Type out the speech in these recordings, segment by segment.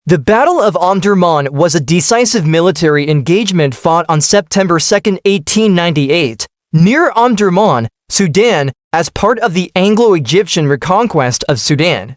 The Battle of Omdurman was a decisive military engagement fought on September 2, 1898, near Omdurman, Sudan, as part of the Anglo-Egyptian reconquest of Sudan.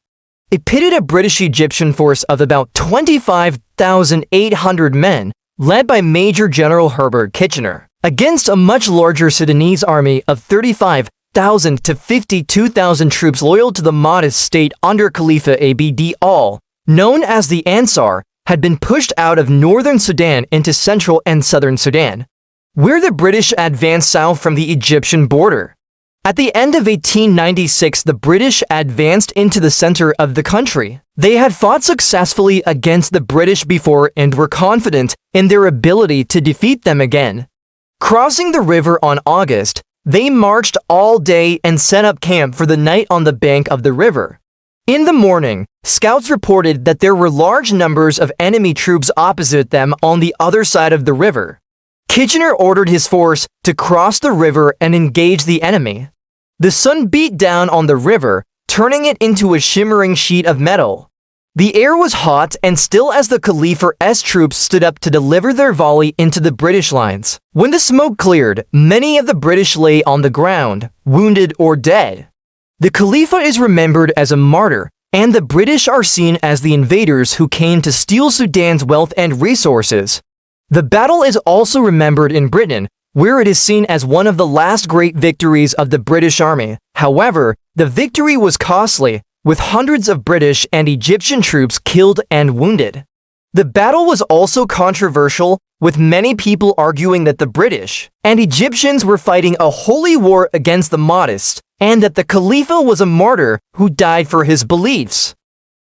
It pitted a British-Egyptian force of about 25,800 men, led by Major General Horatio Kitchener, against a much larger Sudanese army of 35,000 to 52,000 troops loyal to the Mahdist state under Khalifa Abd al, known as the Ansar, had been pushed out of northern Sudan into central and southern Sudan, where the British advanced south from the Egyptian border. At the end of 1896, the British advanced into the center of the country. They had fought successfully against the British before and were confident in their ability to defeat them again. Crossing the river on August, they marched all day and set up camp for the night on the bank of the river. In the morning, scouts reported that there were large numbers of enemy troops opposite them on the other side of the river. Kitchener ordered his force to cross the river and engage the enemy. The sun beat down on the river, turning it into a shimmering sheet of metal. The air was hot and still as the Khalifa's troops stood up to deliver their volley into the British lines. When the smoke cleared, many of the British lay on the ground, wounded or dead. The Khalifa is remembered as a martyr, and the British are seen as the invaders who came to steal Sudan's wealth and resources. The battle is also remembered in Britain, where it is seen as one of the last great victories of the British Army. However, the victory was costly, with hundreds of British and Egyptian troops killed and wounded. The battle was also controversial, with many people arguing that the British and Egyptians were fighting a holy war against the Mahdists, and that the Khalifa was a martyr who died for his beliefs.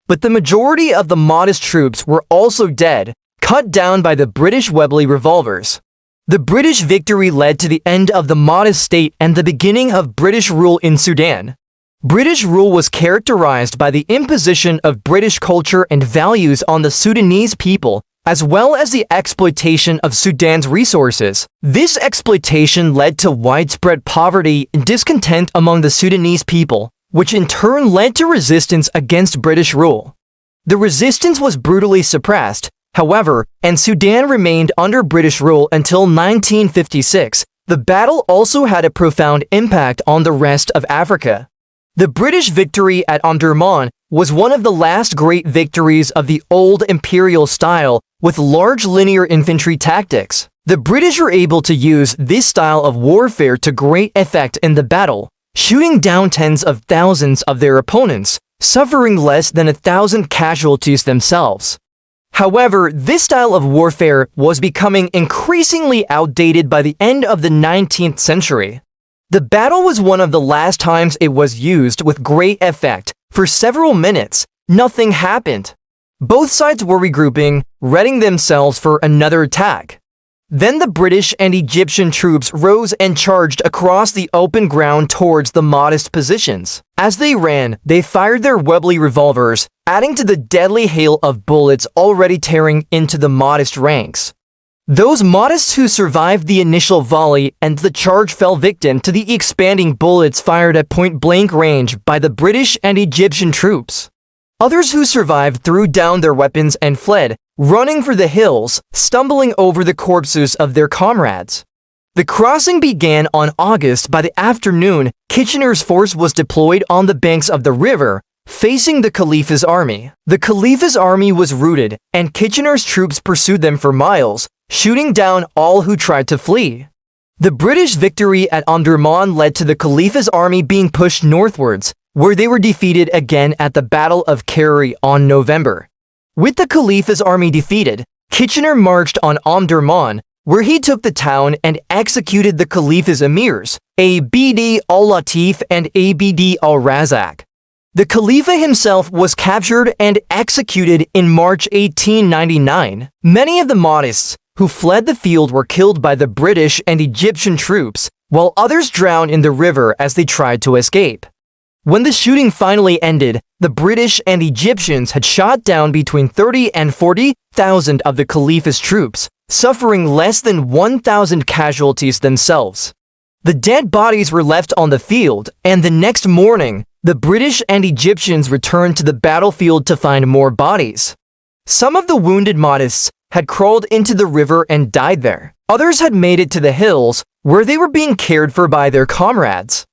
But the majority of the Mahdist troops were also dead, cut down by the British Webley revolvers. The British victory led to the end of the Mahdist state and the beginning of British rule in Sudan. British rule was characterized by the imposition of British culture and values on the Sudanese people, as well as the exploitation of Sudan's resources. This exploitation led to widespread poverty and discontent among the Sudanese people, which in turn led to resistance against British rule. The resistance was brutally suppressed, however, and Sudan remained under British rule until 1956. The battle also had a profound impact on the rest of Africa. The British victory at Omdurman was one of the last great victories of the old Imperial style, with large linear infantry tactics. The British were able to use this style of warfare to great effect in the battle, shooting down tens of thousands of their opponents, suffering less than 1,000 casualties themselves. However, this style of warfare was becoming increasingly outdated by the end of the 19th century. The battle was one of the last times it was used with great effect. For several minutes, nothing happened. Both sides were regrouping, readying themselves for another attack. Then the British and Egyptian troops rose and charged across the open ground towards the Mahdist positions. As they ran, they fired their Webley revolvers, adding to the deadly hail of bullets already tearing into the Mahdist ranks. Those Mahdists who survived the initial volley and the charge fell victim to the expanding bullets fired at point-blank range by the British and Egyptian troops. Others who survived threw down their weapons and fled, running for the hills, stumbling over the corpses of their comrades. The crossing began on August. By the afternoon, Kitchener's force was deployed on the banks of the river, facing the Khalifa's army. The Khalifa's army was routed, and Kitchener's troops pursued them for miles, shooting down all who tried to flee. The British victory at Omdurman led to the Khalifa's army being pushed northwards, where they were defeated again at the Battle of Khartoum on November. With the Khalifa's army defeated, Kitchener marched on Omdurman, where he took the town and executed the Khalifa's emirs, Abd al-Latif and Abd al-Razak. The Khalifa himself was captured and executed in March 1899. Many of the Mahdists who fled the field were killed by the British and Egyptian troops, while others drowned in the river as they tried to escape. When the shooting finally ended, the British and Egyptians had shot down between 30 and 40,000 of the Khalifa's troops, suffering less than 1,000 casualties themselves. The dead bodies were left on the field, and the next morning, the British and Egyptians returned to the battlefield to find more bodies. Some of the wounded Mahdists had crawled into the river and died there. Others had made it to the hills, where they were being cared for by their comrades.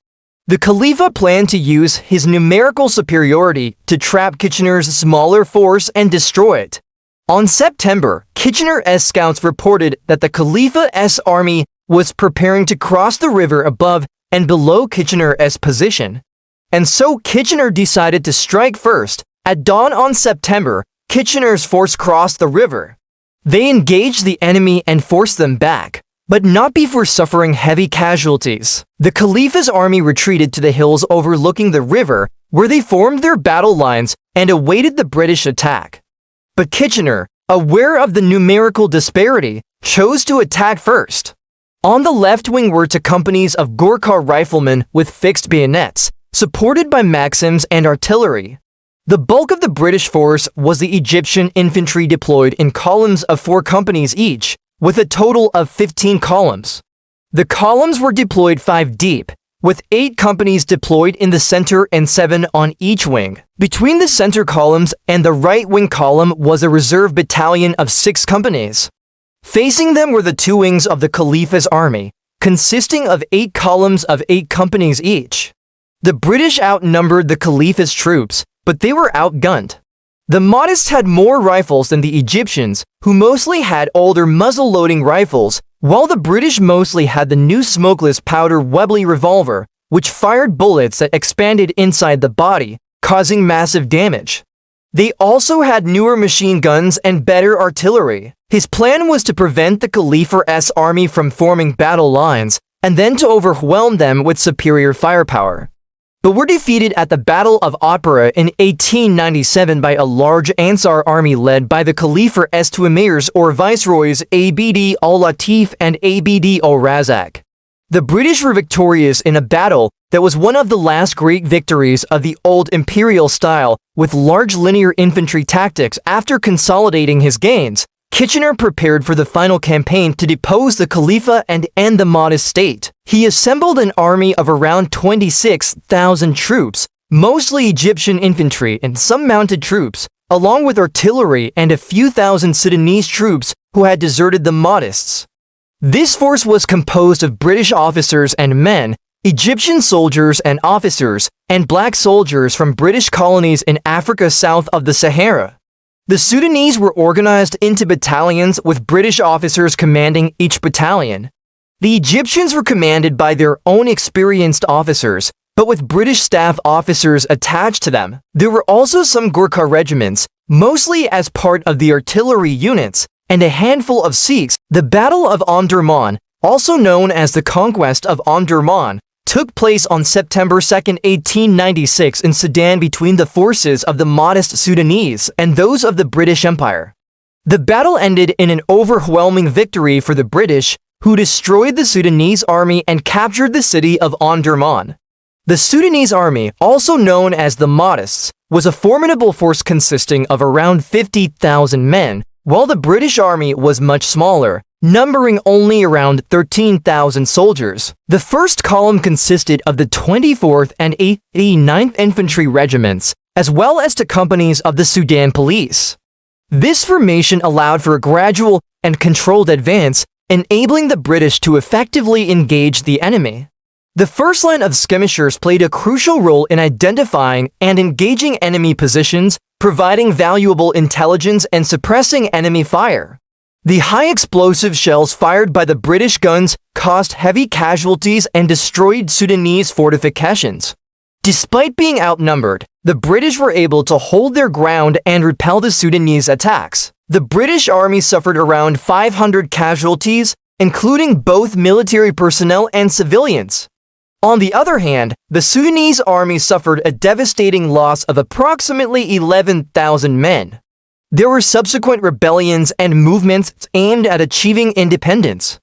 The Khalifa planned to use his numerical superiority to trap Kitchener's smaller force and destroy it. On September, Kitchener's scouts reported that the Khalifa's army was preparing to cross the river above and below Kitchener's position. And so Kitchener decided to strike first. At dawn on September, Kitchener's force crossed the river. They engaged the enemy and forced them back, but not before suffering heavy casualties. The Khalifa's army retreated to the hills overlooking the river, where they formed their battle lines and awaited the British attack. But Kitchener, aware of the numerical disparity, chose to attack first. On the left wing were two companies of Gurkha riflemen with fixed bayonets, supported by Maxims and artillery. The bulk of the British force was the Egyptian infantry deployed in columns of 4 companies each, with a total of 15 columns. The columns were deployed 5 deep, with 8 companies deployed in the center and 7 on each wing. Between the center columns and the right-wing column was a reserve battalion of 6 companies. Facing them were the 2 wings of the Khalifa's army, consisting of 8 columns of 8 companies each. The British outnumbered the Khalifa's troops, but they were outgunned. The Mahdists had more rifles than the Egyptians, who mostly had older muzzle-loading rifles, while the British mostly had the new smokeless powder Webley revolver, which fired bullets that expanded inside the body, causing massive damage. They also had newer machine guns and better artillery. His plan was to prevent the Khalifa's army from forming battle lines, and then to overwhelm them with superior firepower. But were defeated at the Battle of Omdurman in 1897 by a large Ansar army led by the Khalifa's 2 emirs or viceroys Abd al-Latif and Abd al-Razak. The British were victorious in a battle that was one of the last great victories of the old Imperial style, with large linear infantry tactics. After consolidating his gains, Kitchener prepared for the final campaign to depose the Khalifa and end the Mahdist state. He assembled an army of around 26,000 troops, mostly Egyptian infantry and some mounted troops, along with artillery and a few thousand Sudanese troops who had deserted the Mahdists. This force was composed of British officers and men, Egyptian soldiers and officers, and black soldiers from British colonies in Africa south of the Sahara. The Sudanese were organized into battalions with British officers commanding each battalion. The Egyptians were commanded by their own experienced officers, but with British staff officers attached to them. There were also some Gurkha regiments, mostly as part of the artillery units, and a handful of Sikhs. The Battle of Omdurman, also known as the Conquest of Omdurman, took place on September 2, 1896 in Sudan between the forces of the Mahdist Sudanese and those of the British Empire. The battle ended in an overwhelming victory for the British, who destroyed the Sudanese army and captured the city of Omdurman. The Sudanese army, also known as the Mahdists, was a formidable force consisting of around 50,000 men, while the British army was much smaller, numbering only around 13,000 soldiers. The first column consisted of the 24th and 89th Infantry Regiments, as well as 2 companies of the Sudan Police. This formation allowed for a gradual and controlled advance, enabling the British to effectively engage the enemy. The first line of skirmishers played a crucial role in identifying and engaging enemy positions, providing valuable intelligence and suppressing enemy fire. The high explosive shells fired by the British guns caused heavy casualties and destroyed Sudanese fortifications. Despite being outnumbered, the British were able to hold their ground and repel the Sudanese attacks. The British army suffered around 500 casualties, including both military personnel and civilians. On the other hand, the Sudanese army suffered a devastating loss of approximately 11,000 men. There were subsequent rebellions and movements aimed at achieving independence.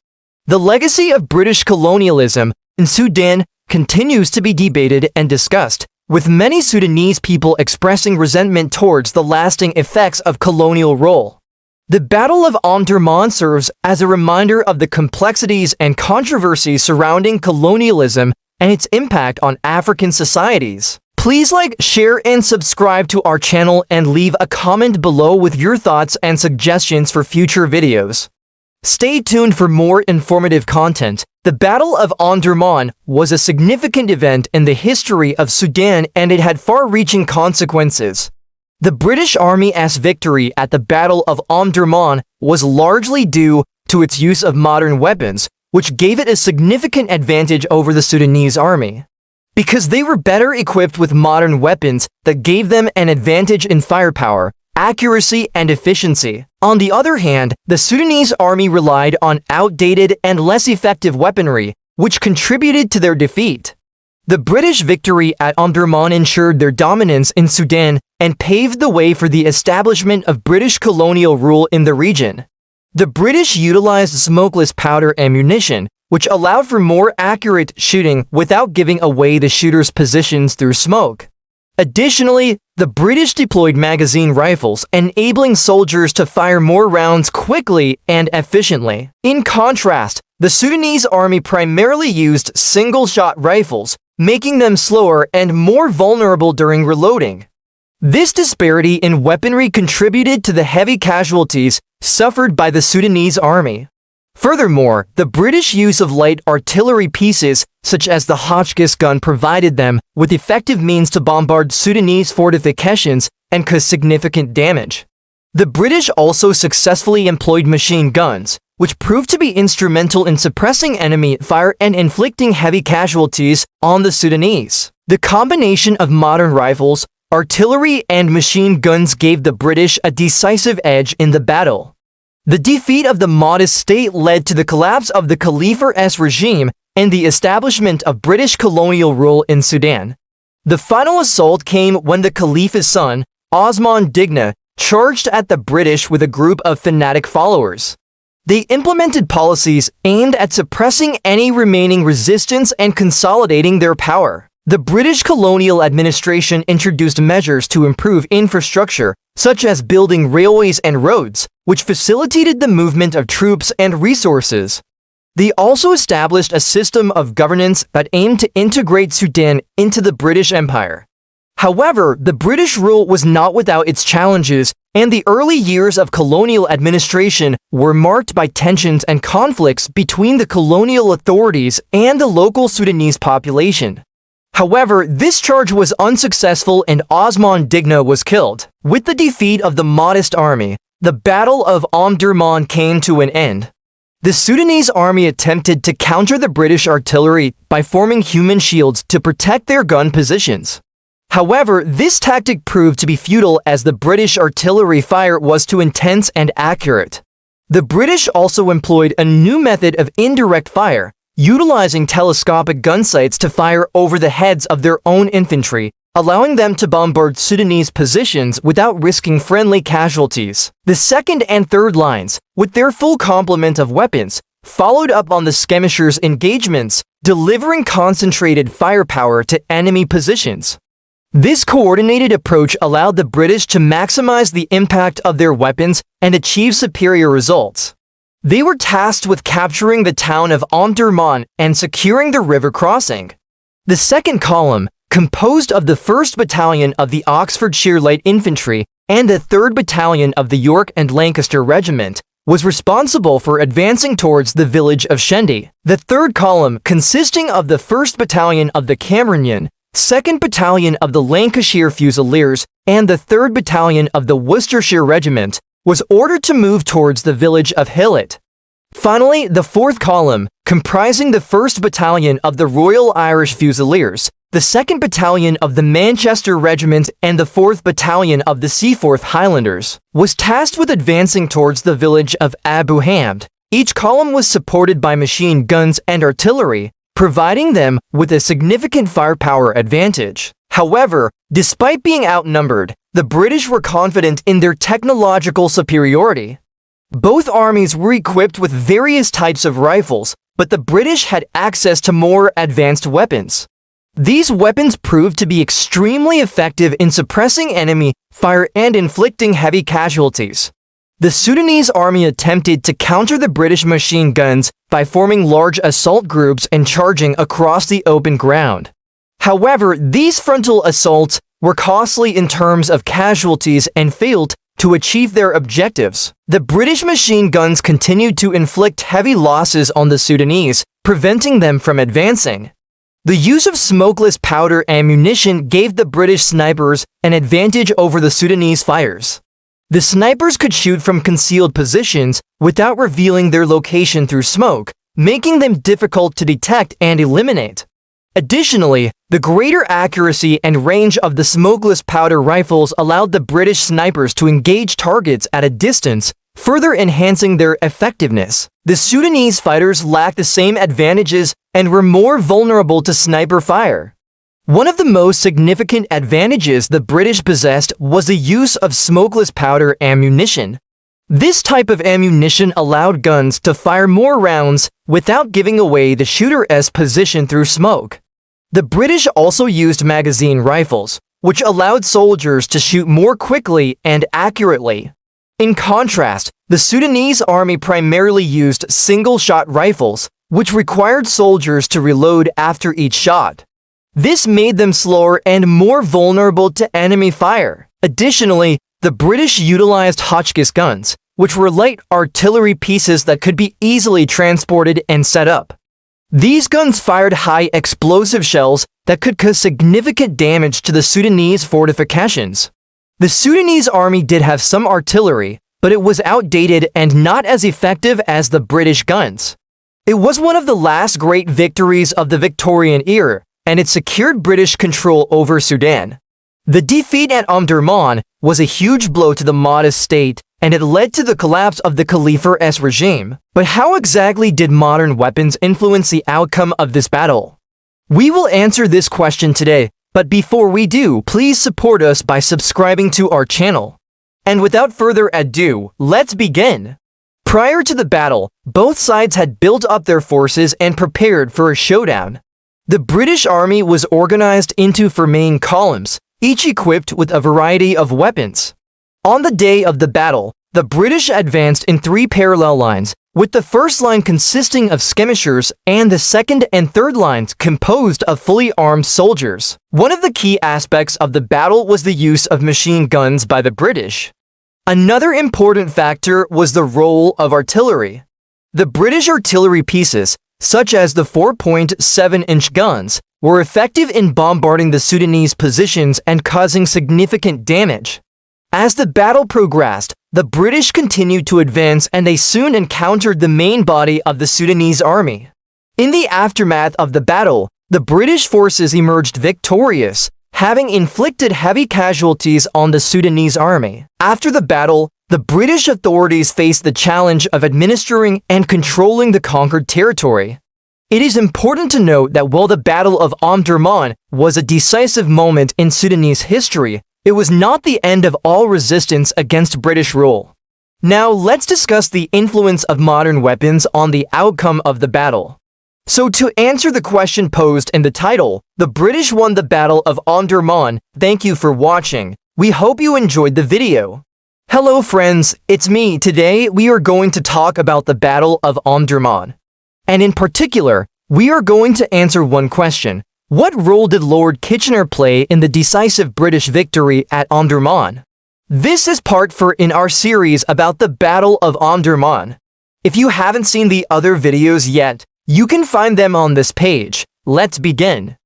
The legacy of British colonialism in Sudan continues to be debated and discussed, with many Sudanese people expressing resentment towards the lasting effects of colonial rule. The Battle of Omdurman serves as a reminder of the complexities and controversies surrounding colonialism and its impact on African societies. Please like, share, and subscribe to our channel and leave a comment below with your thoughts and suggestions for future videos. Stay tuned for more informative content. The Battle of Omdurman was a significant event in the history of Sudan, and it had far-reaching consequences. The British Army's victory at the Battle of Omdurman was largely due to its use of modern weapons, which gave it a significant advantage over the Sudanese army. Because they were better equipped with modern weapons that gave them an advantage in firepower, accuracy, and efficiency. On the other hand, the Sudanese army relied on outdated and less effective weaponry, which contributed to their defeat. The British victory at Omdurman ensured their dominance in Sudan and paved the way for the establishment of British colonial rule in the region. The British utilized smokeless powder ammunition, which allowed for more accurate shooting without giving away the shooters' positions through smoke. Additionally, the British deployed magazine rifles, enabling soldiers to fire more rounds quickly and efficiently. In contrast, the Sudanese army primarily used single-shot rifles, making them slower and more vulnerable during reloading. This disparity in weaponry contributed to the heavy casualties suffered by the Sudanese army. Furthermore, the British use of light artillery pieces, such as the Hotchkiss gun, provided them with effective means to bombard Sudanese fortifications and cause significant damage. The British also successfully employed machine guns, which proved to be instrumental in suppressing enemy fire and inflicting heavy casualties on the Sudanese. The combination of modern rifles, artillery, and machine guns gave the British a decisive edge in the battle. The defeat of the Mahdist state led to the collapse of the Khalifa's regime and the establishment of British colonial rule in Sudan. The final assault came when the Khalifa's son, Osman Digna, charged at the British with a group of fanatic followers. They implemented policies aimed at suppressing any remaining resistance and consolidating their power. The British colonial administration introduced measures to improve infrastructure, such as building railways and roads, which facilitated the movement of troops and resources. They also established a system of governance that aimed to integrate Sudan into the British Empire. However, the British rule was not without its challenges, and the early years of colonial administration were marked by tensions and conflicts between the colonial authorities and the local Sudanese population. However, this charge was unsuccessful and Osman Digna was killed. With the defeat of the Mahdist army, the Battle of Omdurman came to an end. The Sudanese army attempted to counter the British artillery by forming human shields to protect their gun positions. However, this tactic proved to be futile as the British artillery fire was too intense and accurate. The British also employed a new method of indirect fire, utilizing telescopic gun sights to fire over the heads of their own infantry, allowing them to bombard Sudanese positions without risking friendly casualties. The second and third lines, with their full complement of weapons, followed up on the skirmishers' engagements, delivering concentrated firepower to enemy positions. This coordinated approach allowed the British to maximize the impact of their weapons and achieve superior results. They were tasked with capturing the town of Omdurman and securing the river crossing. The second column, composed of the 1st Battalion of the Oxfordshire Light Infantry and the 3rd Battalion of the York and Lancaster Regiment, was responsible for advancing towards the village of Shendi. The third column, consisting of the 1st Battalion of the Cameronian, 2nd Battalion of the Lancashire Fusiliers, and the 3rd Battalion of the Worcestershire Regiment, was ordered to move towards the village of Hillet. Finally, the 4th column, comprising the 1st Battalion of the Royal Irish Fusiliers, the 2nd Battalion of the Manchester Regiment, and the 4th Battalion of the Seaforth Highlanders, was tasked with advancing towards the village of Abu Hamd. Each column was supported by machine guns and artillery, providing them with a significant firepower advantage. However, despite being outnumbered, the British were confident in their technological superiority. Both armies were equipped with various types of rifles, but the British had access to more advanced weapons. These weapons proved to be extremely effective in suppressing enemy fire and inflicting heavy casualties. The Sudanese army attempted to counter the British machine guns by forming large assault groups and charging across the open ground. However, these frontal assaults were costly in terms of casualties and failed to achieve their objectives. The British machine guns continued to inflict heavy losses on the Sudanese, preventing them from advancing. The use of smokeless powder ammunition gave the British snipers an advantage over the Sudanese fighters. The snipers could shoot from concealed positions without revealing their location through smoke, making them difficult to detect and eliminate. Additionally, the greater accuracy and range of the smokeless powder rifles allowed the British snipers to engage targets at a distance, further enhancing their effectiveness. The Sudanese fighters lacked the same advantages and were more vulnerable to sniper fire. One of the most significant advantages the British possessed was the use of smokeless powder ammunition. This type of ammunition allowed guns to fire more rounds without giving away the shooter's position through smoke. The British also used magazine rifles, which allowed soldiers to shoot more quickly and accurately. In contrast, the Sudanese army primarily used single-shot rifles, which required soldiers to reload after each shot. This made them slower and more vulnerable to enemy fire. Additionally, the British utilized Hotchkiss guns, which were light artillery pieces that could be easily transported and set up. These guns fired high explosive shells that could cause significant damage to the Sudanese fortifications. The Sudanese army did have some artillery, but it was outdated and not as effective as the British guns. It was one of the last great victories of the Victorian era, and it secured British control over Sudan. The defeat at Omdurman was a huge blow to the Mahdist state, and it led to the collapse of the Khalifa's regime. But how exactly did modern weapons influence the outcome of this battle? We will answer this question today, but before we do, please support us by subscribing to our channel. And without further ado, let's begin. Prior to the battle, both sides had built up their forces and prepared for a showdown. The British army was organized into 4 main columns, each equipped with a variety of weapons. On the day of the battle, the British advanced in 3 parallel lines, with the first line consisting of skirmishers and the second and third lines composed of fully armed soldiers. One of the key aspects of the battle was the use of machine guns by the British. Another important factor was the role of artillery. The British artillery pieces, such as the 4.7-inch guns, were effective in bombarding the Sudanese positions and causing significant damage. As the battle progressed, the British continued to advance and they soon encountered the main body of the Sudanese army. In the aftermath of the battle, the British forces emerged victorious, having inflicted heavy casualties on the Sudanese army. After the battle, the British authorities faced the challenge of administering and controlling the conquered territory. It is important to note that while the Battle of Omdurman was a decisive moment in Sudanese history, it was not the end of all resistance against British rule. Now let's discuss the influence of modern weapons on the outcome of the battle. So to answer the question posed in the title, the British won the Battle of Omdurman. Thank you for watching. We hope you enjoyed the video. Hello friends, it's me. Today we are going to talk about the Battle of Omdurman. And in particular, we are going to answer one question. What role did Lord Kitchener play in the decisive British victory at Omdurman? This is part 4 in our series about the Battle of Omdurman. If you haven't seen the other videos yet, you can find them on this page. Let's begin.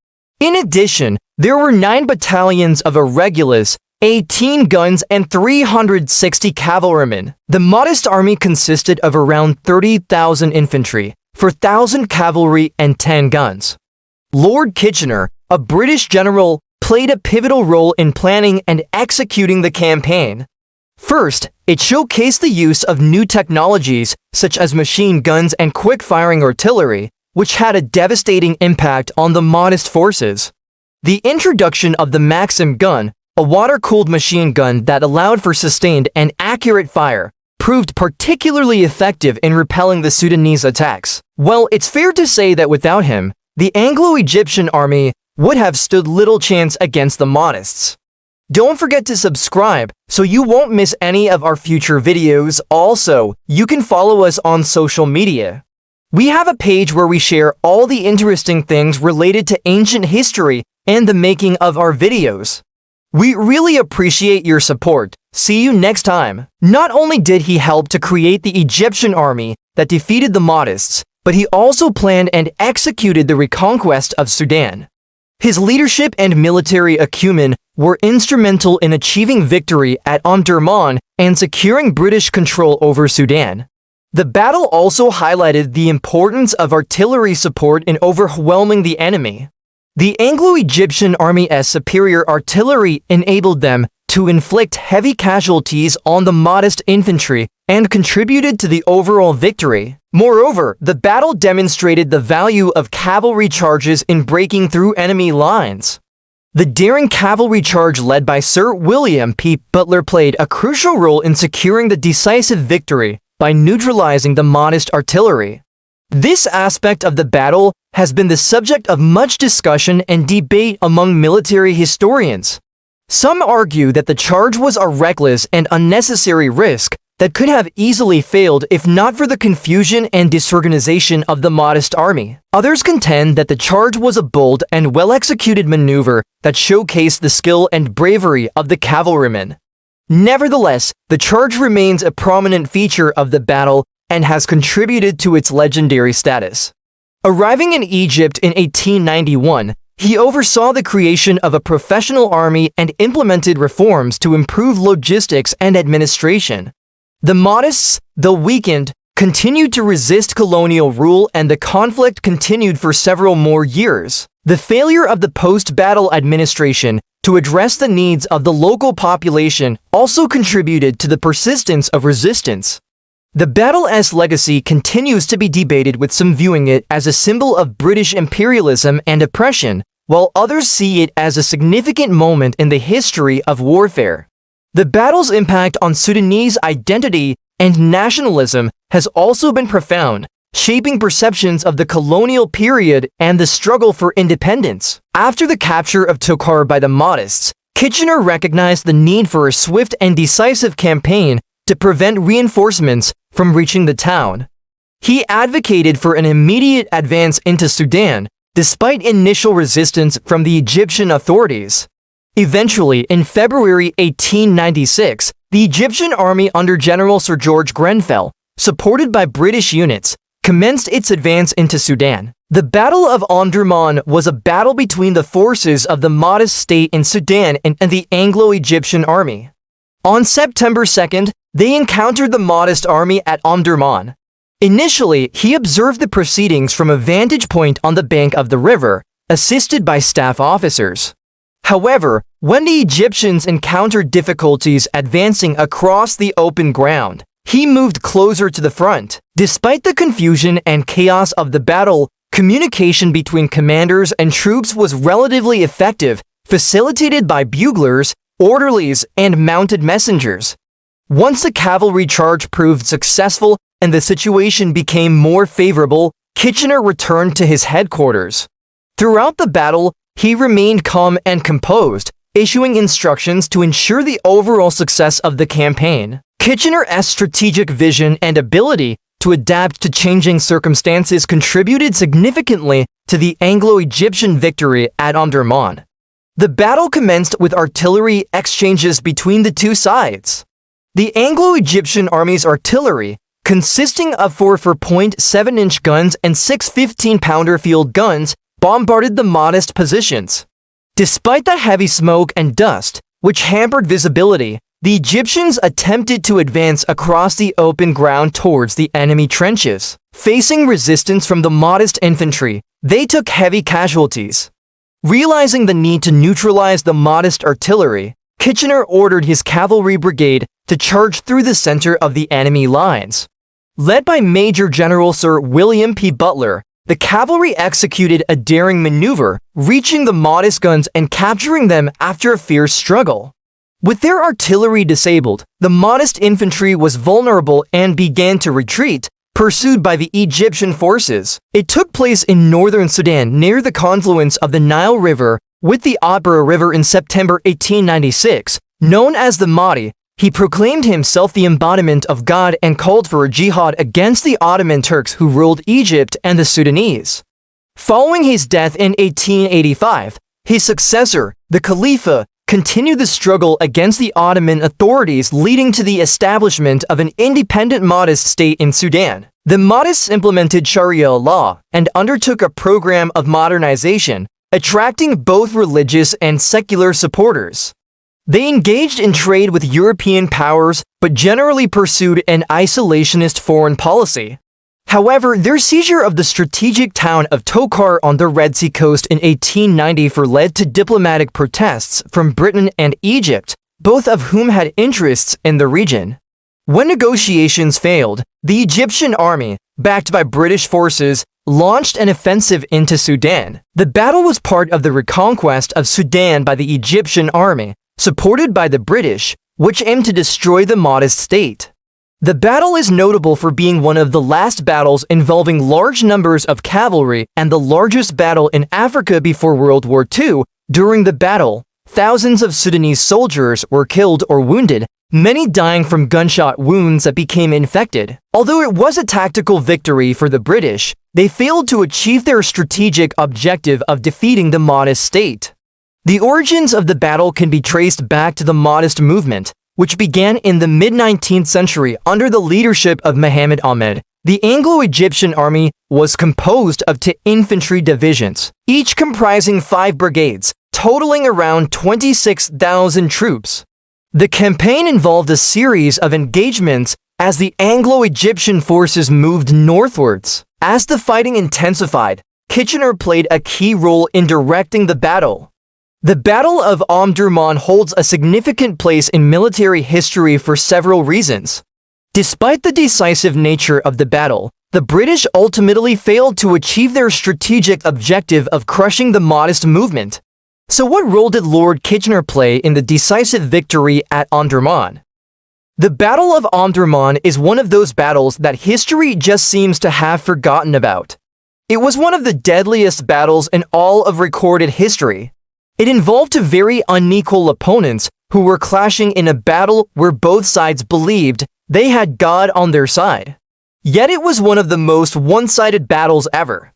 In addition, there were 9 battalions of irregulars, 18 guns, and 360 cavalrymen. The Mahdist army consisted of around 30,000 infantry, 4,000 cavalry, and 10 guns. Lord Kitchener, a British general, played a pivotal role in planning and executing the campaign. First, it showcased the use of new technologies such as machine guns and quick-firing artillery, which had a devastating impact on the Mahdist forces. The introduction of the Maxim gun, a water-cooled machine gun that allowed for sustained and accurate fire, proved particularly effective in repelling the Sudanese attacks. Well, it's fair to say that without him, the Anglo-Egyptian army would have stood little chance against the Mahdists. Don't forget to subscribe so you won't miss any of our future videos. Also, you can follow us on social media. We have a page where we share all the interesting things related to ancient history and the making of our videos. We really appreciate your support. See you next time. Not only did he help to create the Egyptian army that defeated the Mahdists, but he also planned and executed the reconquest of Sudan. His leadership and military acumen were instrumental in achieving victory at Omdurman and securing British control over Sudan. The battle also highlighted the importance of artillery support in overwhelming the enemy. The Anglo-Egyptian army's superior artillery enabled them to inflict heavy casualties on the Mahdist infantry and contributed to the overall victory. Moreover, the battle demonstrated the value of cavalry charges in breaking through enemy lines. The daring cavalry charge led by Sir William P. Butler played a crucial role in securing the decisive victory by neutralizing the Mahdist artillery. This aspect of the battle has been the subject of much discussion and debate among military historians. Some argue that the charge was a reckless and unnecessary risk that could have easily failed if not for the confusion and disorganization of the Mahdist army. Others contend that the charge was a bold and well-executed maneuver that showcased the skill and bravery of the cavalrymen. Nevertheless, the charge remains a prominent feature of the battle and has contributed to its legendary status. Arriving in Egypt in 1891, he oversaw the creation of a professional army and implemented reforms to improve logistics and administration. The Mahdists, though weakened, continued to resist colonial rule and the conflict continued for several more years. The failure of the post-battle administration to address the needs of the local population also contributed to the persistence of resistance. The battle's legacy continues to be debated, with some viewing it as a symbol of British imperialism and oppression, while others see it as a significant moment in the history of warfare. The battle's impact on Sudanese identity and nationalism has also been profound, shaping perceptions of the colonial period and the struggle for independence. After the capture of Tokar by the Mahdists, Kitchener recognized the need for a swift and decisive campaign to prevent reinforcements from reaching the town. He advocated for an immediate advance into Sudan, despite initial resistance from the Egyptian authorities. Eventually, in February 1896, the Egyptian army under General Sir George Grenfell, supported by British units, commenced its advance into Sudan. The Battle of Omdurman was a battle between the forces of the Mahdist state in Sudan and the Anglo-Egyptian army. On September 2nd, they encountered the Mahdist army at Omdurman. Initially, he observed the proceedings from a vantage point on the bank of the river, assisted by staff officers. However, when the Egyptians encountered difficulties advancing across the open ground, he moved closer to the front. Despite the confusion and chaos of the battle, communication between commanders and troops was relatively effective, facilitated by buglers, orderlies, and mounted messengers. Once the cavalry charge proved successful and the situation became more favorable, Kitchener returned to his headquarters. Throughout the battle, he remained calm and composed, issuing instructions to ensure the overall success of the campaign. Kitchener's strategic vision and ability to adapt to changing circumstances contributed significantly to the Anglo-Egyptian victory at Omdurman. The battle commenced with artillery exchanges between the two sides. The Anglo-Egyptian army's artillery, consisting of 4 4.7-inch guns and 6 15-pounder field guns, bombarded the Mahdist positions. Despite the heavy smoke and dust, which hampered visibility, the Egyptians attempted to advance across the open ground towards the enemy trenches. Facing resistance from the Mahdist infantry, they took heavy casualties. Realizing the need to neutralize the Mahdist artillery, Kitchener ordered his cavalry brigade to charge through the center of the enemy lines. Led by Major General Sir William P. Butler, the cavalry executed a daring maneuver, reaching the Mahdist guns and capturing them after a fierce struggle. With their artillery disabled, the Mahdist infantry was vulnerable and began to retreat, pursued by the Egyptian forces. It took place in northern Sudan near the confluence of the Nile River with the Abra River in September 1896. Known as the Mahdi, He proclaimed himself the embodiment of God and called for a jihad against the Ottoman Turks who ruled Egypt and the Sudanese. Following his death in 1885, his successor, the Khalifa, continued the struggle against the Ottoman authorities, leading to the establishment of an independent Mahdist state in Sudan. The Mahdists implemented Sharia law and undertook a program of modernization, attracting both religious and secular supporters. They engaged in trade with European powers, but generally pursued an isolationist foreign policy. However, their seizure of the strategic town of Tokar on the Red Sea coast in 1894 led to diplomatic protests from Britain and Egypt, both of whom had interests in the region. When negotiations failed, the Egyptian army, backed by British forces, launched an offensive into Sudan. The battle was part of the reconquest of Sudan by the Egyptian army, supported by the British, which aimed to destroy the Mahdist state. The battle is notable for being one of the last battles involving large numbers of cavalry and the largest battle in Africa before World War II. During the battle, thousands of Sudanese soldiers were killed or wounded, many dying from gunshot wounds that became infected. Although it was a tactical victory for the British, they failed to achieve their strategic objective of defeating the Mahdist state. The origins of the battle can be traced back to the Mahdist movement, which began in the mid-19th century under the leadership of Muhammad Ahmed. The Anglo-Egyptian army was composed of 2 infantry divisions, each comprising 5 brigades, totaling around 26,000 troops. The campaign involved a series of engagements as the Anglo-Egyptian forces moved northwards. As the fighting intensified, Kitchener played a key role in directing the battle. The Battle of Omdurman holds a significant place in military history for several reasons. Despite the decisive nature of the battle, the British ultimately failed to achieve their strategic objective of crushing the Mahdist movement. So what role did Lord Kitchener play in the decisive victory at Omdurman? The Battle of Omdurman is one of those battles that history just seems to have forgotten about. It was one of the deadliest battles in all of recorded history. It involved 2 very unequal opponents who were clashing in a battle where both sides believed they had God on their side. Yet it was one of the most one-sided battles ever.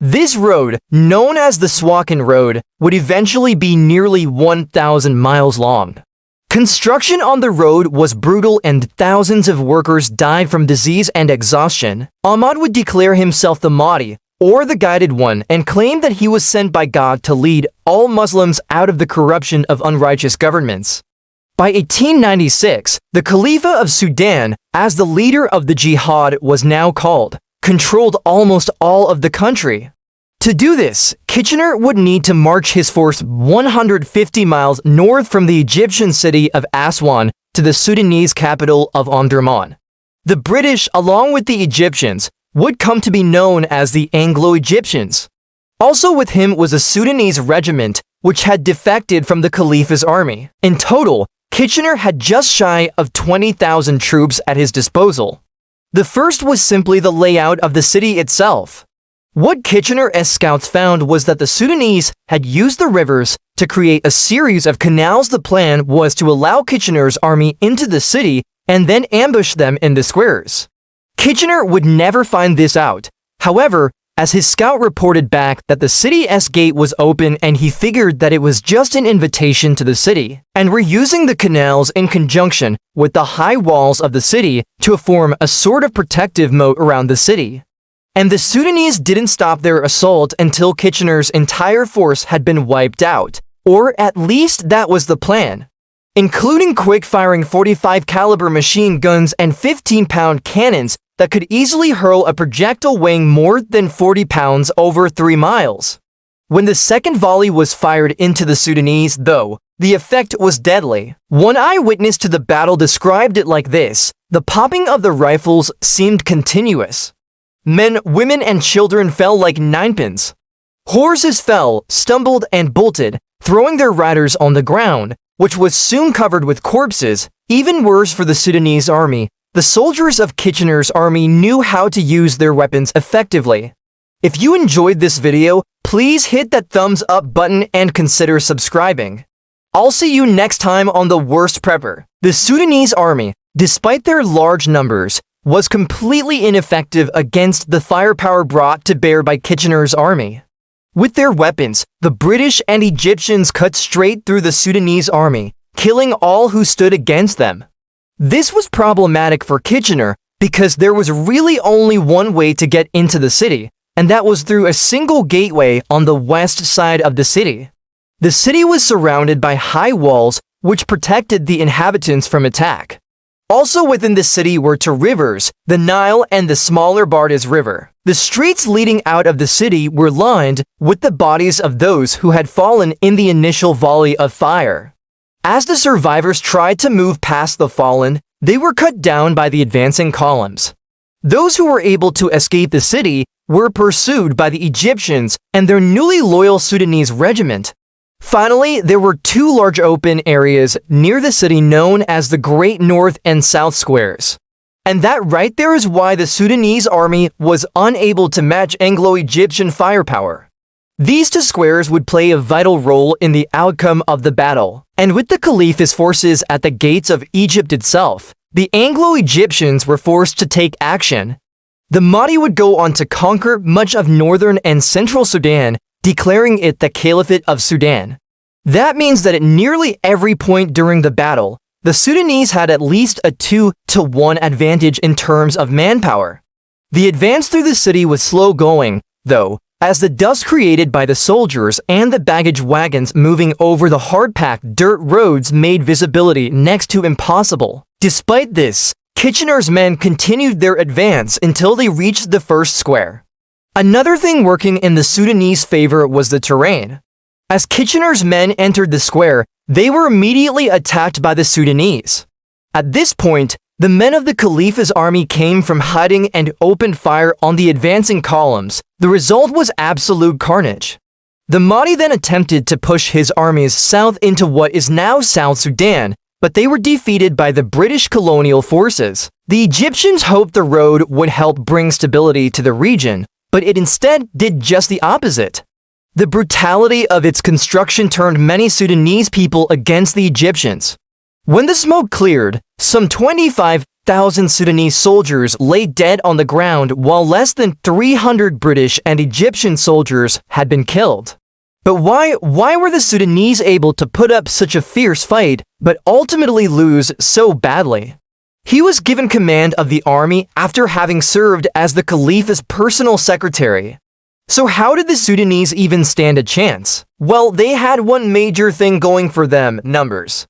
This road, known as the Suakin Road, would eventually be nearly 1,000 miles long. Construction on the road was brutal and thousands of workers died from disease and exhaustion. Ahmad would declare himself the Mahdi, or the Guided One, and claimed that he was sent by God to lead all Muslims out of the corruption of unrighteous governments. By 1896, the Khalifa of Sudan, as the leader of the jihad was now called, controlled almost all of the country. To do this, Kitchener would need to march his force 150 miles north from the Egyptian city of Aswan to the Sudanese capital of Omdurman. The British, along with the Egyptians, would come to be known as the Anglo-Egyptians. Also with him was a Sudanese regiment which had defected from the Khalifa's army. In total, Kitchener had just shy of 20,000 troops at his disposal. The first was simply the layout of the city itself. What Kitchener's scouts found was that the Sudanese had used the rivers to create a series of canals. The plan was to allow Kitchener's army into the city and then ambush them in the squares. Kitchener would never find this out. However, as his scout reported back that the city's gate was open and he figured that it was just an invitation to the city, and were using the canals in conjunction with the high walls of the city to form a sort of protective moat around the city. And the Sudanese didn't stop their assault until Kitchener's entire force had been wiped out, or at least that was the plan. Including quick-firing 45 caliber machine guns and 15-pound cannons that could easily hurl a projectile weighing more than 40 pounds over 3 miles. When the second volley was fired into the Sudanese, though, the effect was deadly. One eyewitness to the battle described it like this: the popping of the rifles seemed continuous. Men, women, and children fell like ninepins. Horses fell, stumbled, and bolted, throwing their riders on the ground, which was soon covered with corpses. Even worse for the Sudanese army, the soldiers of Kitchener's army knew how to use their weapons effectively. If you enjoyed this video, please hit that thumbs up button and consider subscribing. I'll see you next time on The Worst Prepper. The Sudanese army, despite their large numbers, was completely ineffective against the firepower brought to bear by Kitchener's army. With their weapons, the British and Egyptians cut straight through the Sudanese army, killing all who stood against them. This was problematic for Kitchener because there was really only one way to get into the city, and that was through a single gateway on the west side of the city. The city was surrounded by high walls which protected the inhabitants from attack. Also within the city were two rivers, the Nile and the smaller Mahdist River. The streets leading out of the city were lined with the bodies of those who had fallen in the initial volley of fire. As the survivors tried to move past the fallen, they were cut down by the advancing columns. Those who were able to escape the city were pursued by the Egyptians and their newly loyal Sudanese regiment. Finally, there were two large open areas near the city known as the Great North and South Squares. And that right there is why the Sudanese army was unable to match Anglo-Egyptian firepower. These two squares would play a vital role in the outcome of the battle, and with the Khalifa's forces at the gates of Egypt itself, the Anglo-Egyptians were forced to take action. The Mahdi would go on to conquer much of northern and central Sudan, declaring it the Caliphate of Sudan. That means that at nearly every point during the battle, the Sudanese had at least a 2-to-1 advantage in terms of manpower. The advance through the city was slow going, though, as the dust created by the soldiers and the baggage wagons moving over the hard-packed dirt roads made visibility next to impossible. Despite this, Kitchener's men continued their advance until they reached the first square. Another thing working in the Sudanese favor was the terrain. As Kitchener's men entered the square, they were immediately attacked by the Sudanese. At this point, the men of the Khalifa's army came from hiding and opened fire on the advancing columns. The result was absolute carnage. The Mahdi then attempted to push his armies south into what is now South Sudan, but they were defeated by the British colonial forces. The Egyptians hoped the road would help bring stability to the region, but it instead did just the opposite. The brutality of its construction turned many Sudanese people against the Egyptians. When the smoke cleared, some 25,000 Sudanese soldiers lay dead on the ground while less than 300 British and Egyptian soldiers had been killed. But why were the Sudanese able to put up such a fierce fight but ultimately lose so badly? He was given command of the army after having served as the Khalifa's personal secretary. So how did the Sudanese even stand a chance? Well, they had one major thing going for them: numbers.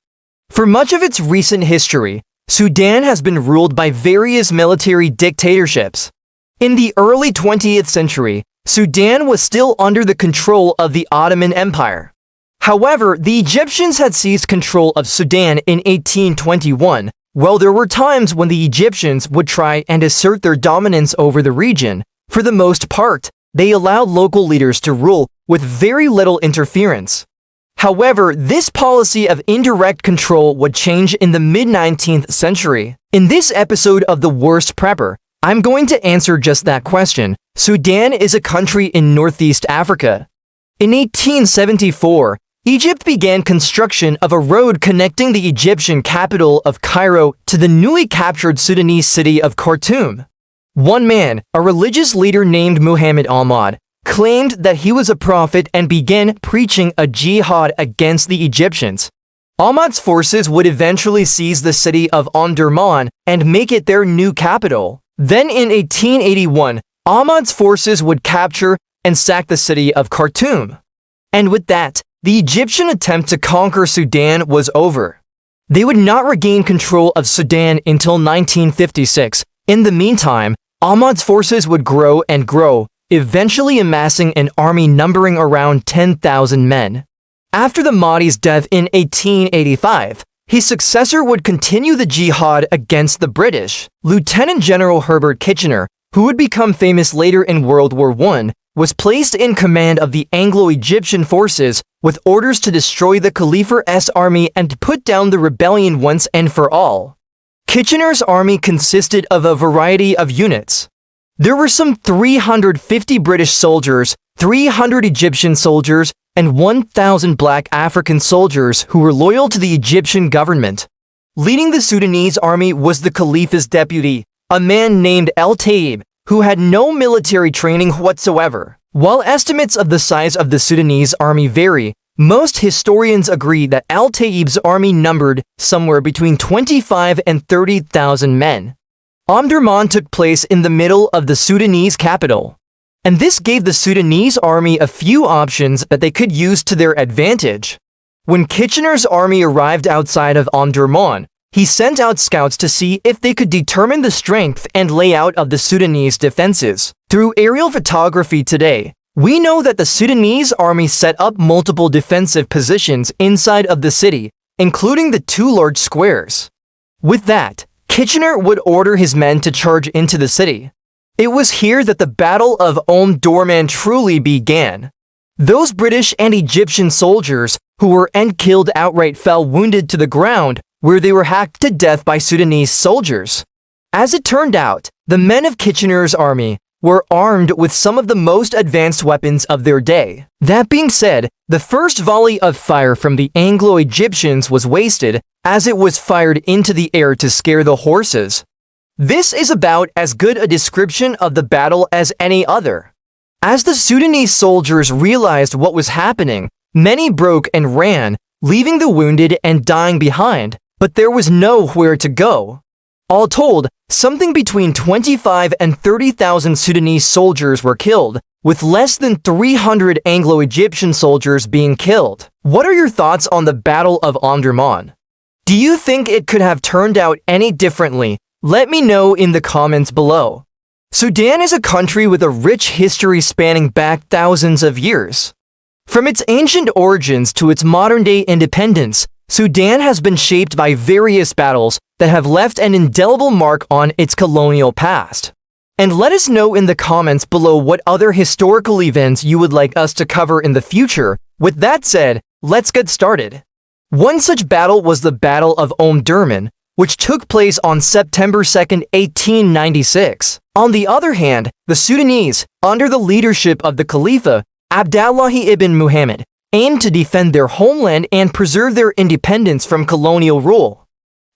For much of its recent history, Sudan has been ruled by various military dictatorships. In the early 20th century, Sudan was still under the control of the Ottoman Empire. However, the Egyptians had seized control of Sudan in 1821. While there were times when the Egyptians would try and assert their dominance over the region, for the most part, they allowed local leaders to rule with very little interference. However, this policy of indirect control would change in the mid-19th century. In this episode of The Worst Prepper, I'm going to answer just that question. Sudan is a country in Northeast Africa. In 1874, Egypt began construction of a road connecting the Egyptian capital of Cairo to the newly captured Sudanese city of Khartoum. One man, a religious leader named Muhammad Ahmad, claimed that he was a prophet and began preaching a jihad against the Egyptians. Ahmad's forces would eventually seize the city of Omdurman and make it their new capital. Then in 1881, Ahmad's forces would capture and sack the city of Khartoum. And with that, the Egyptian attempt to conquer Sudan was over. They would not regain control of Sudan until 1956. In the meantime, Ahmad's forces would grow and grow, eventually amassing an army numbering around 10,000 men. After the Mahdi's death in 1885, his successor would continue the jihad against the British. Lieutenant General Herbert Kitchener, who would become famous later in World War I, was placed in command of the Anglo-Egyptian forces with orders to destroy the Khalifa's army and put down the rebellion once and for all. Kitchener's army consisted of a variety of units. There were some 350 British soldiers, 300 Egyptian soldiers, and 1,000 black African soldiers who were loyal to the Egyptian government. Leading the Sudanese army was the Khalifa's deputy, a man named El-Taib, who had no military training whatsoever. While estimates of the size of the Sudanese army vary, most historians agree that El-Taib's army numbered somewhere between 25 and 30,000 men. Omdurman took place in the middle of the Sudanese capital, and this gave the Sudanese army a few options that they could use to their advantage. When Kitchener's army arrived outside of Omdurman, he sent out scouts to see if they could determine the strength and layout of the Sudanese defenses. Through aerial photography today, we know that the Sudanese army set up multiple defensive positions inside of the city, including the two large squares. With that, Kitchener would order his men to charge into the city. It was here that the Battle of Omdurman truly began. Those British and Egyptian soldiers who were killed outright fell wounded to the ground, where they were hacked to death by Sudanese soldiers. As it turned out, the men of Kitchener's army were armed with some of the most advanced weapons of their day. That being said, the first volley of fire from the Anglo-Egyptians was wasted, as it was fired into the air to scare the horses. This is about as good a description of the battle as any other. As the Sudanese soldiers realized what was happening, many broke and ran, leaving the wounded and dying behind, but there was nowhere to go. All told, something between 25 and 30,000 Sudanese soldiers were killed, with less than 300 Anglo-Egyptian soldiers being killed. What are your thoughts on the Battle of Omdurman? Do you think it could have turned out any differently? Let me know in the comments below. Sudan is a country with a rich history spanning back thousands of years. From its ancient origins to its modern-day independence, Sudan has been shaped by various battles that have left an indelible mark on its colonial past. And let us know in the comments below what other historical events you would like us to cover in the future. With that said, let's get started. One such battle was the Battle of Omdurman, which took place on September 2, 1896. On the other hand, the Sudanese, under the leadership of the Khalifa, Abdallahi ibn Muhammad, aimed to defend their homeland and preserve their independence from colonial rule.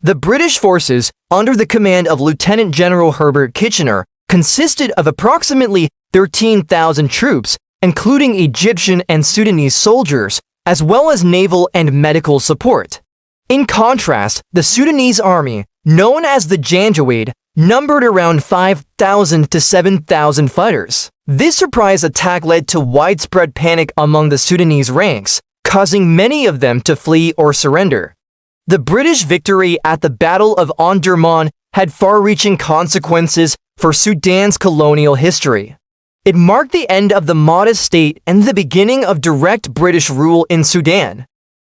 The British forces, under the command of Lieutenant General Herbert Kitchener, consisted of approximately 13,000 troops, including Egyptian and Sudanese soldiers, as well as naval and medical support. In contrast, the Sudanese army, known as the Janjaweed, numbered around 5,000 to 7,000 fighters. This surprise attack led to widespread panic among the Sudanese ranks, causing many of them to flee or surrender. The British victory at the Battle of Omdurman had far-reaching consequences for Sudan's colonial history. It marked the end of the Mahdist state and the beginning of direct British rule in Sudan.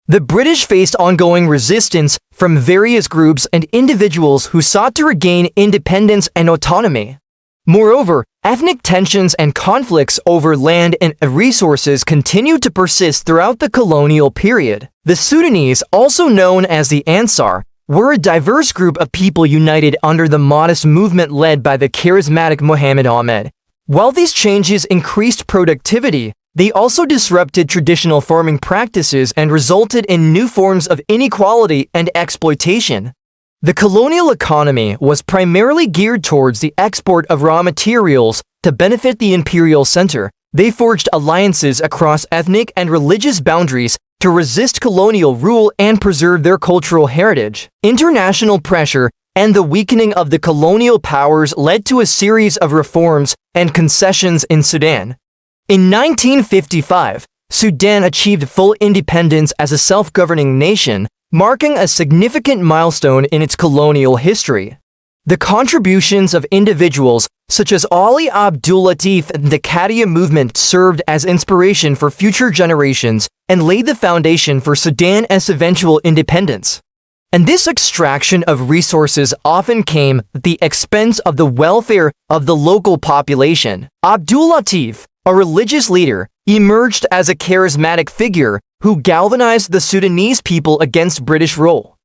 The British faced ongoing resistance from various groups and individuals who sought to regain independence and autonomy. Moreover, ethnic tensions and conflicts over land and resources continued to persist throughout the colonial period. The Sudanese, also known as the Ansar, were a diverse group of people united under the Mahdist movement led by the charismatic Muhammad Ahmed. While these changes increased productivity, they also disrupted traditional farming practices and resulted in new forms of inequality and exploitation. The colonial economy was primarily geared towards the export of raw materials to benefit the imperial center. They forged alliances across ethnic and religious boundaries to resist colonial rule and preserve their cultural heritage. International pressure and the weakening of the colonial powers led to a series of reforms and concessions in Sudan. In 1955, Sudan achieved full independence as a self-governing nation, marking a significant milestone in its colonial history. The contributions of individuals such as Ali Abdul Latif and the Qadiyya movement served as inspiration for future generations and laid the foundation for Sudan's eventual independence. And this extraction of resources often came at the expense of the welfare of the local population. Abdul Latif, a religious leader, emerged as a charismatic figure who galvanized the Sudanese people against British rule.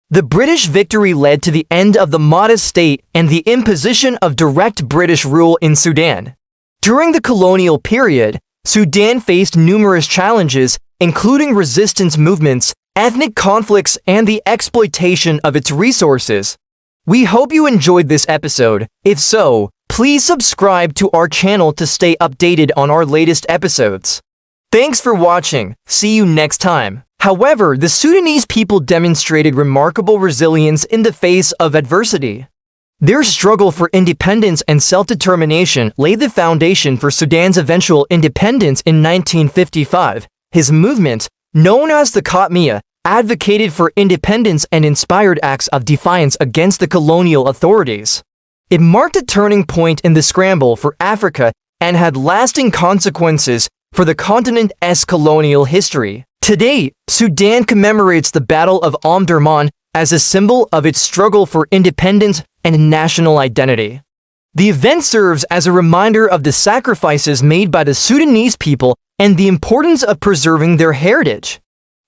The British victory led to the end of the Mahdist state and the imposition of direct British rule in Sudan. During the colonial period, Sudan faced numerous challenges, including resistance movements, ethnic conflicts, and the exploitation of its resources. We hope you enjoyed this episode. If so, please subscribe to our channel to stay updated on our latest episodes. Thanks for watching. See you next time. However, the Sudanese people demonstrated remarkable resilience in the face of adversity. Their struggle for independence and self-determination laid the foundation for Sudan's eventual independence in 1955. His movement, known as the Khatmiya, advocated for independence and inspired acts of defiance against the colonial authorities. It marked a turning point in the scramble for Africa and had lasting consequences for the continent's colonial history. Today, Sudan commemorates the Battle of Omdurman as a symbol of its struggle for independence and national identity. The event serves as a reminder of the sacrifices made by the Sudanese people and the importance of preserving their heritage.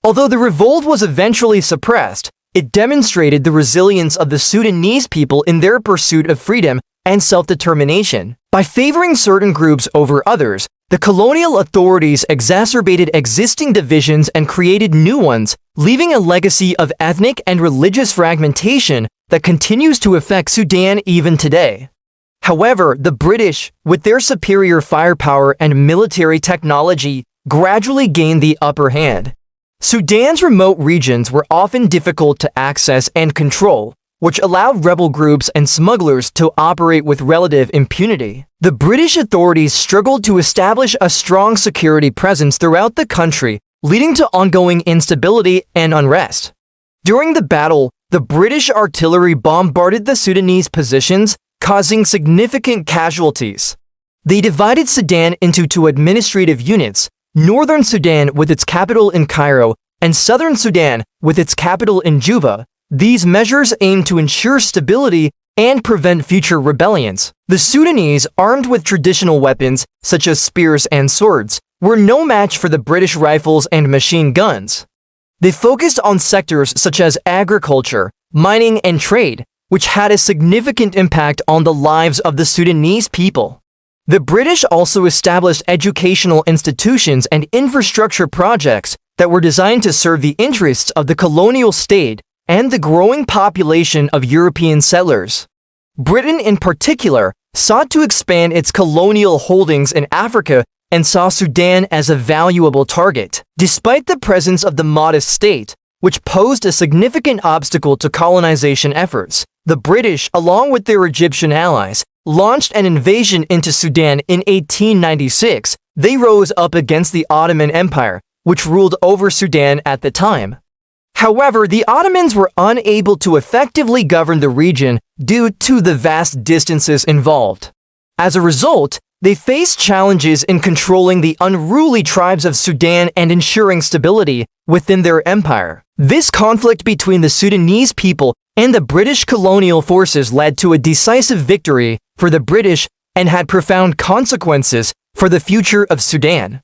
Although the revolt was eventually suppressed, it demonstrated the resilience of the Sudanese people in their pursuit of freedom and self-determination. By favoring certain groups over others, the colonial authorities exacerbated existing divisions and created new ones, leaving a legacy of ethnic and religious fragmentation that continues to affect Sudan even today. However, the British, with their superior firepower and military technology, gradually gained the upper hand. Sudan's remote regions were often difficult to access and control, which allowed rebel groups and smugglers to operate with relative impunity. The British authorities struggled to establish a strong security presence throughout the country, leading to ongoing instability and unrest. During the battle, the British artillery bombarded the Sudanese positions, causing significant casualties. They divided Sudan into two administrative units, Northern Sudan with its capital in Cairo, and Southern Sudan with its capital in Juba. These measures aim to ensure stability and prevent future rebellions. The Sudanese, armed with traditional weapons, such as spears and swords, were no match for the British rifles and machine guns. They focused on sectors such as agriculture, mining, and trade, which had a significant impact on the lives of the Sudanese people. The British also established educational institutions and infrastructure projects that were designed to serve the interests of the colonial state and the growing population of European settlers. Britain, in particular, sought to expand its colonial holdings in Africa and saw Sudan as a valuable target. Despite the presence of the Mahdist state, which posed a significant obstacle to colonization efforts, the British, along with their Egyptian allies, launched an invasion into Sudan in 1896. They rose up against the Ottoman Empire, which ruled over Sudan at the time. However, the Ottomans were unable to effectively govern the region due to the vast distances involved. As a result, they faced challenges in controlling the unruly tribes of Sudan and ensuring stability within their empire. This conflict between the Sudanese people and the British colonial forces led to a decisive victory for the British and had profound consequences for the future of Sudan.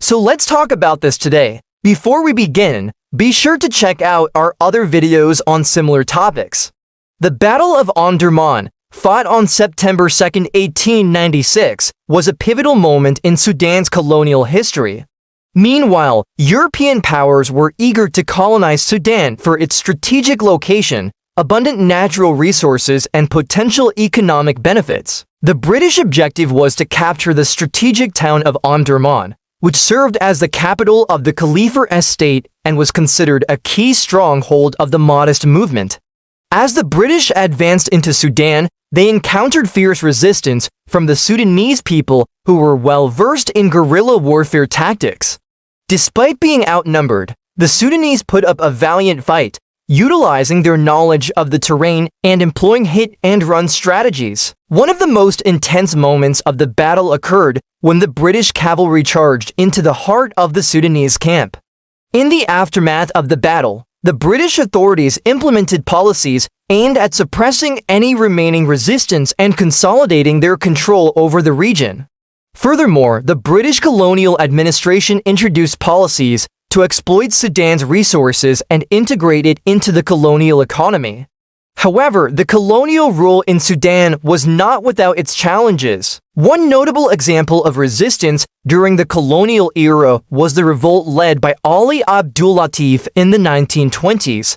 So let's talk about this today. Before we begin, be sure to check out our other videos on similar topics. The Battle of Omdurman, fought on September 2, 1896, was a pivotal moment in Sudan's colonial history. Meanwhile, European powers were eager to colonize Sudan for its strategic location, abundant natural resources, and potential economic benefits. The British objective was to capture the strategic town of Omdurman, which served as the capital of the Khalifa estate and was considered a key stronghold of the Mahdist movement. As the British advanced into Sudan, they encountered fierce resistance from the Sudanese people who were well-versed in guerrilla warfare tactics. Despite being outnumbered, the Sudanese put up a valiant fight, utilizing their knowledge of the terrain and employing hit-and-run strategies. One of the most intense moments of the battle occurred when the British cavalry charged into the heart of the Sudanese camp. In the aftermath of the battle, the British authorities implemented policies aimed at suppressing any remaining resistance and consolidating their control over the region. Furthermore, the British colonial administration introduced policies to exploit Sudan's resources and integrate it into the colonial economy. However, the colonial rule in Sudan was not without its challenges. One notable example of resistance during the colonial era was the revolt led by Ali Abdul Latif in the 1920s.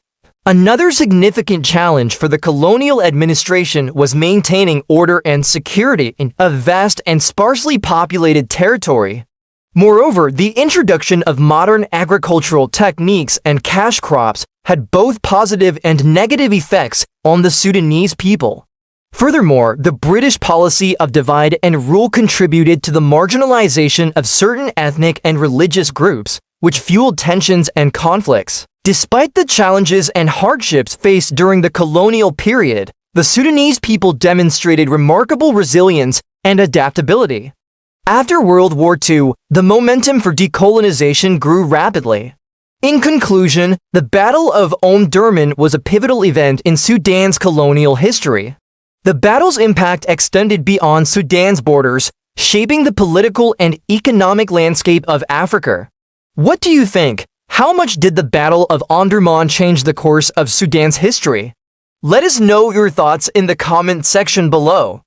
Another significant challenge for the colonial administration was maintaining order and security in a vast and sparsely populated territory. Moreover, the introduction of modern agricultural techniques and cash crops had both positive and negative effects on the Sudanese people. Furthermore, the British policy of divide and rule contributed to the marginalization of certain ethnic and religious groups, which fueled tensions and conflicts. Despite the challenges and hardships faced during the colonial period, the Sudanese people demonstrated remarkable resilience and adaptability. After World War II, the momentum for decolonization grew rapidly. In conclusion, the Battle of Omdurman was a pivotal event in Sudan's colonial history. The battle's impact extended beyond Sudan's borders, shaping the political and economic landscape of Africa. What do you think? How much did the Battle of Omdurman change the course of Sudan's history? Let us know your thoughts in the comment section below.